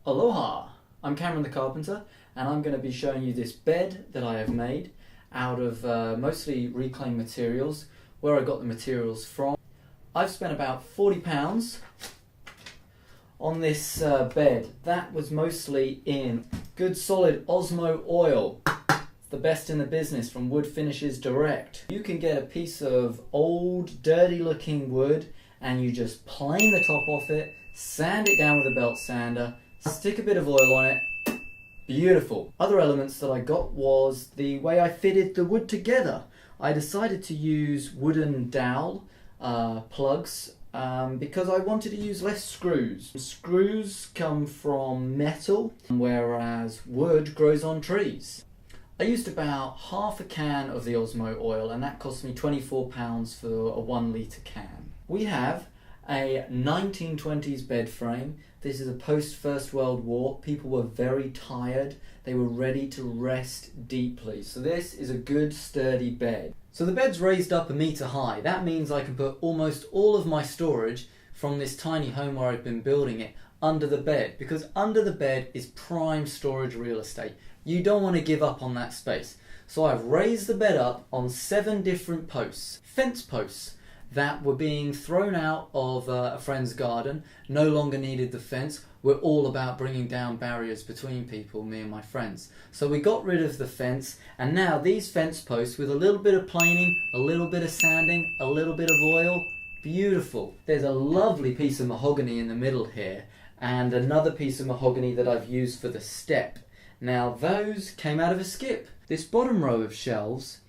Aloha! I'm Cameron the Carpenter, and I'm going to be showing you this bed that I have made out of mostly reclaimed materials. Where I got the materials from. I've spent about £40 on this bed. That was mostly in good solid Osmo oil. It's the best in the business from Wood Finishes Direct. You can get a piece of old dirty looking wood and you just plane the top off it, sand it down with a belt sander, stick a bit of oil on it. Beautiful. Other elements that I got was the way I fitted the wood together. I decided to use wooden dowel plugs because I wanted to use less screws. Screws come from metal, whereas wood grows on trees. I used about half a can of the Osmo oil, and that cost me £24 for a 1 litre can. We have a 1920s bed frame. This is a post First World War. People were very tired. They were ready to rest deeply. So this is a good sturdy bed. So the bed's raised up 1 metre high. That means I can put almost all of my storage from this tiny home where I've been building it under the bed, because under the bed is prime storage real estate. You don't want to give up on that space. So I've raised the bed up on 7 different posts, fence posts, that were being thrown out of a friend's garden, no longer needed the fence. We're all about bringing down barriers between people, me and my friends. So we got rid of the fence, and now these fence posts with a little bit of planing, a little bit of sanding, a little bit of oil, beautiful. There's a lovely piece of mahogany in the middle here, and another piece of mahogany that I've used for the step. Now those came out of a skip. This bottom row of shelves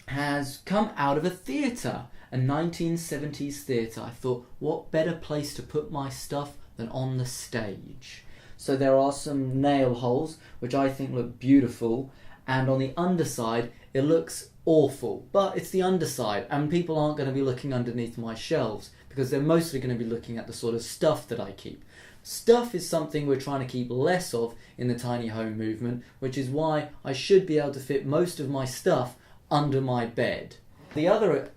has come out of a theatre. A 1970s theatre. I thought, what better place to put my stuff than on the stage? So there are some nail holes, which I think look beautiful, and on the underside, it looks awful. But it's the underside, and people aren't going to be looking underneath my shelves, because they're mostly going to be looking at the sort of stuff that I keep. Stuff is something we're trying to keep less of in the tiny home movement, which is why I should be able to fit most of my stuff under my bed. The other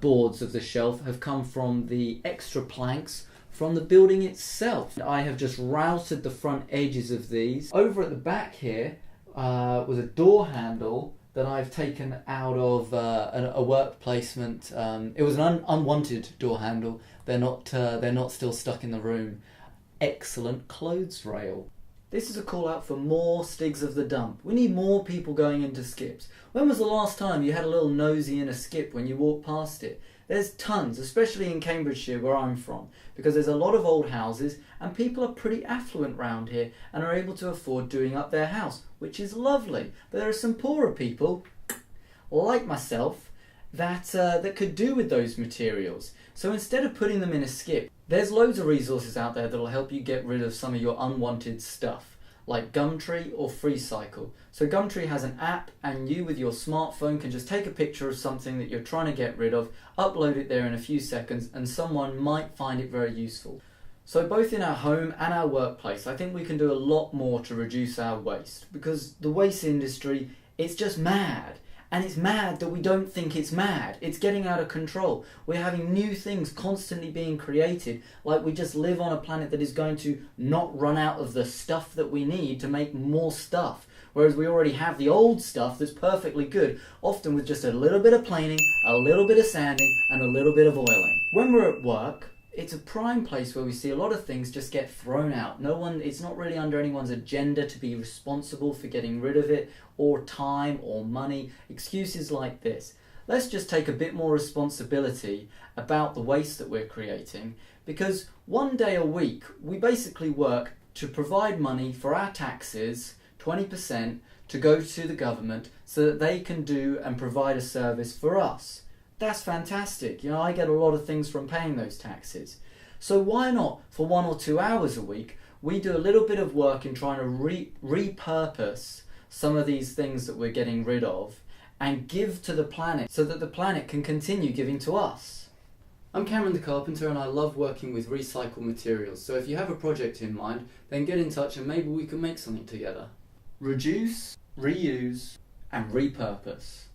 boards of the shelf have come from the extra planks from the building itself. I have just routed the front edges of these. Over at the back here was a door handle that I've taken out of a work placement. It was an unwanted door handle. They're not still stuck in the room. Excellent clothes rail. This is a call out for more Stigs of the Dump. We need more people going into skips. When was the last time you had a little nosy in a skip when you walked past it? There's tons, especially in Cambridgeshire where I'm from, because there's a lot of old houses and people are pretty affluent round here and are able to afford doing up their house, which is lovely. But there are some poorer people, like myself, that could do with those materials. So instead of putting them in a skip, there's loads of resources out there that'll help you get rid of some of your unwanted stuff, like Gumtree or FreeCycle. So Gumtree has an app, and you with your smartphone can just take a picture of something that you're trying to get rid of, upload it there in a few seconds, and someone might find it very useful. So both in our home and our workplace, I think we can do a lot more to reduce our waste, because the waste industry, it's just mad. And it's mad that we don't think it's mad. It's getting out of control. We're having new things constantly being created, like we just live on a planet that is going to not run out of the stuff that we need to make more stuff. Whereas we already have the old stuff that's perfectly good, often with just a little bit of planing, a little bit of sanding, and a little bit of oiling. When we're at work, it's a prime place where we see a lot of things just get thrown out. It's not really under anyone's agenda to be responsible for getting rid of it, or time, or money, excuses like this. Let's just take a bit more responsibility about the waste that we're creating, because 1 day a week, we basically work to provide money for our taxes, 20%, to go to the government so that they can do and provide a service for us. That's fantastic. I get a lot of things from paying those taxes. So why not, for 1 or 2 hours a week, we do a little bit of work in trying to repurpose some of these things that we're getting rid of and give to the planet so that the planet can continue giving to us. I'm Cameron the Carpenter, and I love working with recycled materials. So if you have a project in mind, then get in touch and maybe we can make something together. Reduce, reuse, and repurpose.